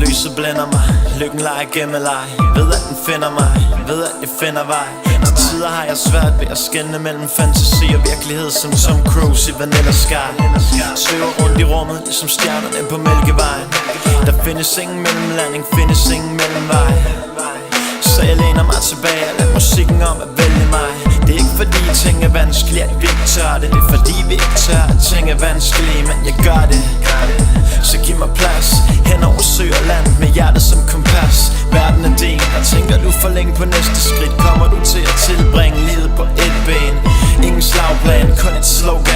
Lyset blænder mig, lykken leger gemmeleg. Ved at den finder mig, ved at jeg finder vej. Til tider har jeg svært ved at skelne mellem fantasi og virkelighed, som Tom Cruise i Vanilla Sky. Svæver rundt i rummet, ligesom stjernerne på Mælkevejen. Der findes ingen mellemlanding, findes ingen mellemvej. Så jeg læner mig tilbage og lader musikken om at vælge mig. Det er ikke fordi ting er vanskelige, at vi ikke tør det. Det er fordi vi ikke tør, at ting er vanskelige, men jeg gør det. Så giv mig plads, hen over sø og land, med hjertet som kompas. Verden er din, og tænker du for længe på næste skridt, kommer du til at tilbringe livet på et ben. Ingen slagplan, kun et slogan.